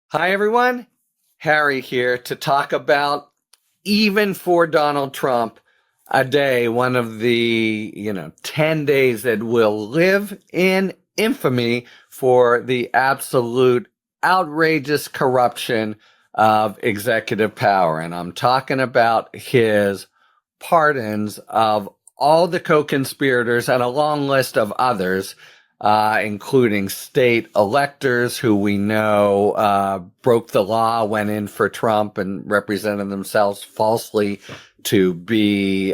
Hi, everyone. Harry here to talk about, even for Donald Trump, a day, one of the, 10 days that will live in infamy for the absolute outrageous corruption of executive power. And I'm talking about his pardons of all the co-conspirators and a long list of others, including state electors who we know broke the law, went in for Trump, and represented themselves falsely to be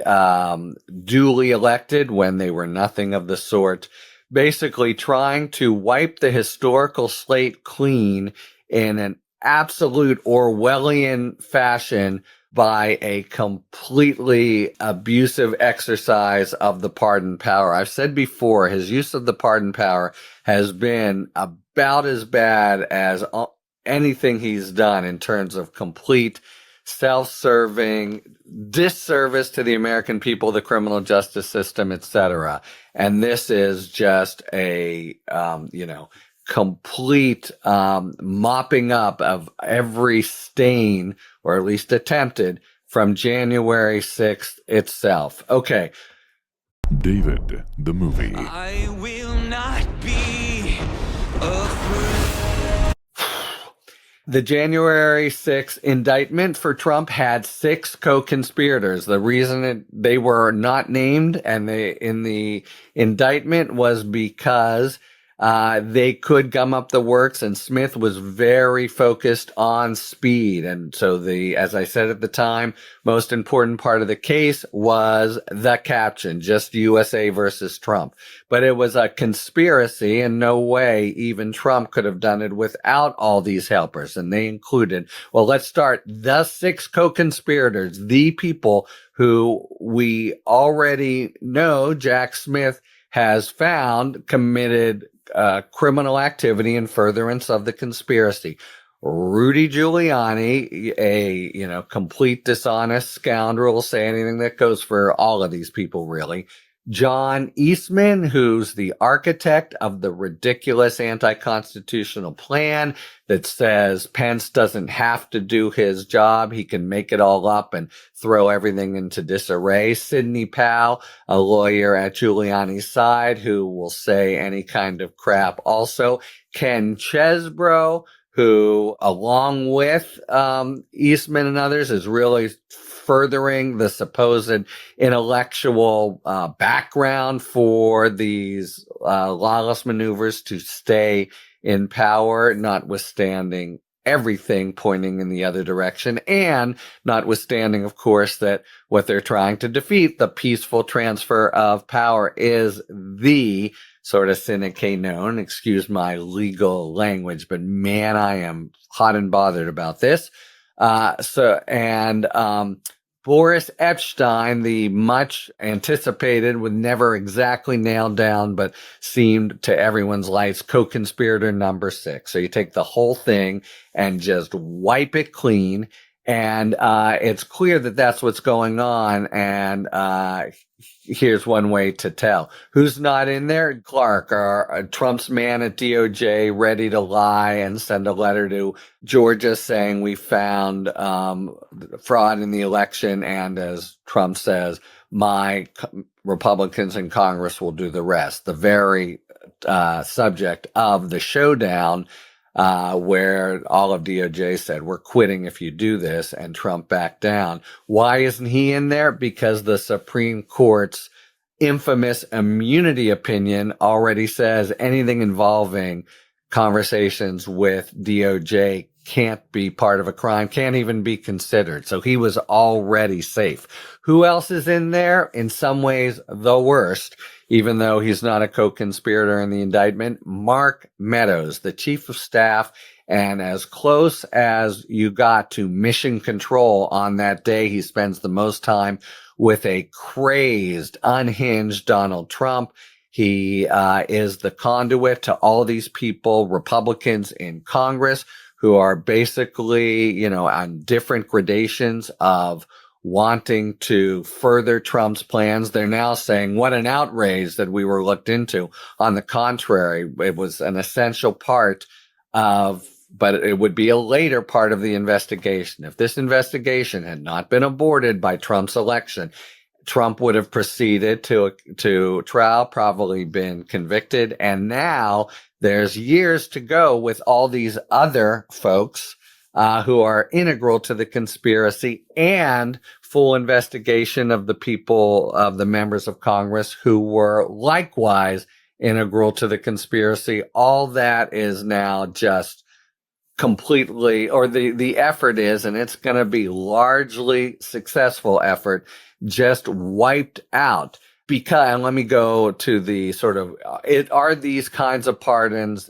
duly elected when they were nothing of the sort. Basically, trying to wipe the historical slate clean in an absolute Orwellian fashion by a completely abusive exercise of the pardon power. I've said before, his use of the pardon power has been about as bad as anything he's done in terms of complete self-serving disservice to the American people, the criminal justice system, etc. And this is just a, complete mopping up of every stain, or at least attempted, from January 6th itself. Okay. David, the movie. I will not be afraid. The January 6th indictment for Trump had 6 co-conspirators. The reason they were not named in the indictment was because they could gum up the works, and Smith was very focused on speed. And so as I said at the time, most important part of the case was the caption, just USA versus Trump. But it was a conspiracy, and no way even Trump could have done it without all these helpers. And they included, well, let's start the 6 co-conspirators, the people who we already know Jack Smith has found committed criminal activity in furtherance of the conspiracy. Rudy Giuliani, a complete dishonest scoundrel, say anything that goes for all of these people, really. John Eastman, who's the architect of the ridiculous anti-constitutional plan that says Pence doesn't have to do his job. He can make it all up and throw everything into disarray. Sidney Powell, a lawyer at Giuliani's side, who will say any kind of crap. Also, Ken Chesebro, who, along with Eastman and others, is really furthering the supposed intellectual background for these lawless maneuvers to stay in power, notwithstanding everything pointing in the other direction, and notwithstanding, of course, that what they're trying to defeat, the peaceful transfer of power, is the sort of sine qua non, excuse my legal language, but man, I am hot and bothered about this. Boris Epshteyn, the much anticipated, was never exactly nailed down, but seemed to everyone's lights, co-conspirator number 6. So you take the whole thing and just wipe it clean. And it's clear that that's what's going on. And here's one way to tell. Who's not in there? Clark, Trump's man at DOJ, ready to lie and send a letter to Georgia saying we found fraud in the election. And as Trump says, my Republicans in Congress will do the rest. The very subject of the showdown, where all of DOJ said, we're quitting if you do this, and Trump backed down. Why isn't he in there? Because the Supreme Court's infamous immunity opinion already says anything involving conversations with DOJ can't be part of a crime, can't even be considered. So he was already safe. Who else is in there? In some ways, the worst, even though he's not a co-conspirator in the indictment. Mark Meadows, the chief of staff, and as close as you got to mission control on that day, he spends the most time with a crazed, unhinged Donald Trump. He is the conduit to all these people, Republicans in Congress, who are basically, on different gradations of wanting to further Trump's plans. They're now saying, what an outrage that we were looked into. On the contrary, it was an essential part of but it would be a later part of the investigation. If this investigation had not been aborted by Trump's election, Trump would have proceeded to trial, probably been convicted, and now there's years to go with all these other folks who are integral to the conspiracy, and full investigation of the people, of the members of Congress who were likewise integral to the conspiracy. All that is now just completely, or the effort is, and it's going to be largely successful effort, just wiped out. Because, and let me go to the sort of, are these kinds of pardons,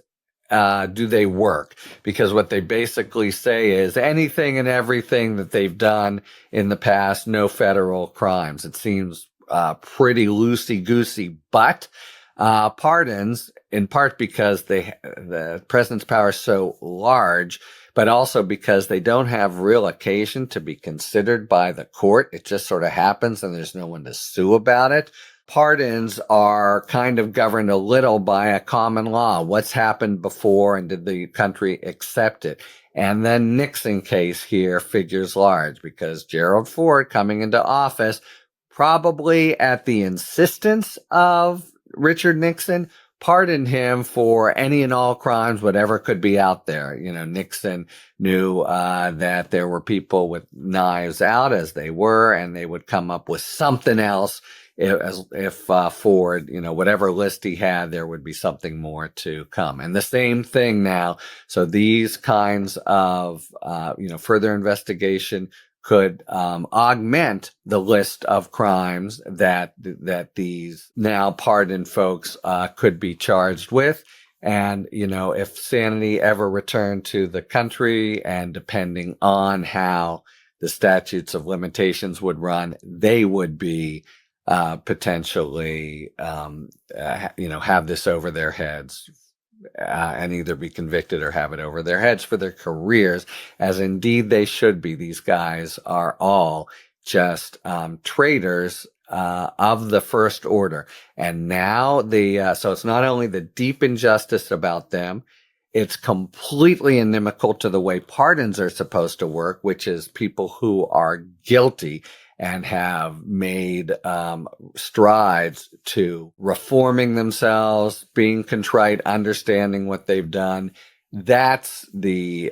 do they work? Because what they basically say is anything and everything that they've done in the past, no federal crimes. It seems pretty loosey-goosey, but pardons, in part because the president's power is so large, but also because they don't have real occasion to be considered by the court. It just sort of happens and there's no one to sue about it. Pardons are kind of governed a little by a common law. What's happened before, and did the country accept it? And the Nixon case here figures large because Gerald Ford, coming into office, probably at the insistence of Richard Nixon, pardoned him for any and all crimes, whatever could be out there. You know, Nixon knew that there were people with knives out, as they were, and they would come up with something else. If Ford, you know, whatever list he had, there would be something more to come. And the same thing now. So these kinds of, further investigation could augment the list of crimes that these now pardoned folks could be charged with. And, you know, if sanity ever returned to the country, and depending on how the statutes of limitations would run, they would be potentially, have this over their heads, and either be convicted or have it over their heads for their careers, as indeed they should be. These guys are all just traitors of the first order. And now so it's not only the deep injustice about them, it's completely inimical to the way pardons are supposed to work, which is people who are guilty and have made strides to reforming themselves, being contrite, understanding what they've done. That's the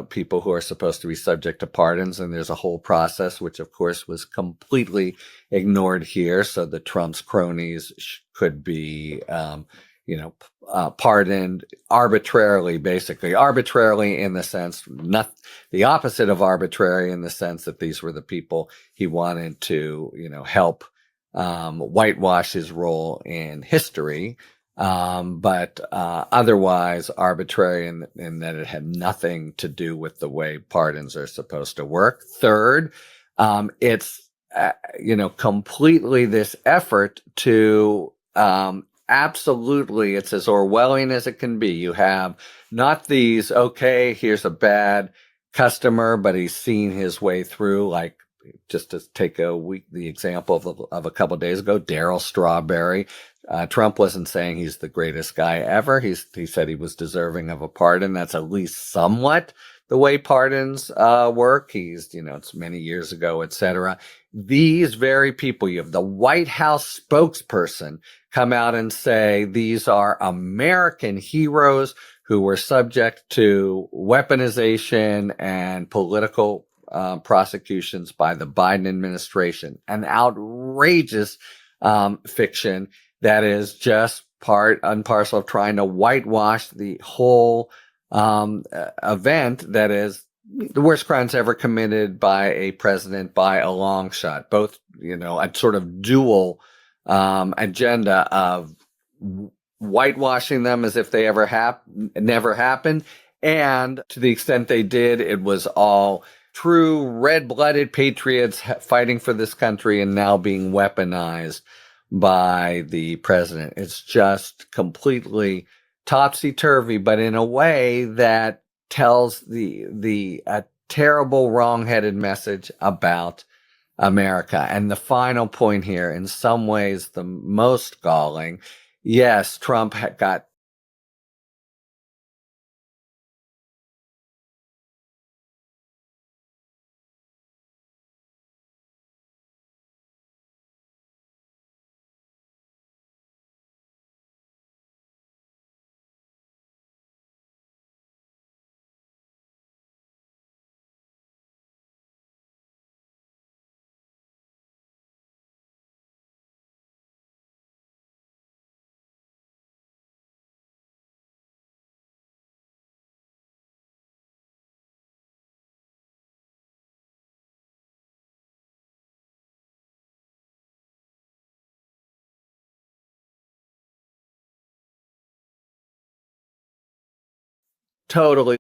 people who are supposed to be subject to pardons. And there's a whole process, which of course was completely ignored here, so that Trump's cronies could be, pardoned arbitrarily, basically. Arbitrarily in the sense, not the opposite of arbitrary, in the sense that these were the people he wanted to, help whitewash his role in history. But otherwise arbitrary in that it had nothing to do with the way pardons are supposed to work. Third, it's, completely this effort to, absolutely, it's as Orwellian as it can be. You have not these, okay, here's a bad customer, but he's seen his way through, like, just to take the example of a couple of days ago, Darryl Strawberry. Trump wasn't saying he's the greatest guy ever. He said he was deserving of a pardon. That's at least somewhat the way pardons work. It's many years ago, etc. These very people, you have the White House spokesperson come out and say these are American heroes who were subject to weaponization and political prosecutions by the Biden administration. An outrageous fiction that is just part and parcel of trying to whitewash the whole event that is the worst crimes ever committed by a president by a long shot. Both, a sort of dual agenda of whitewashing them as if they never happened. And to the extent they did, it was all true red-blooded patriots fighting for this country and now being weaponized by the president. It's just completely topsy-turvy, but in a way that tells a terrible wrong-headed message about America. And the final point here, in some ways the most galling, yes, Trump got Totally.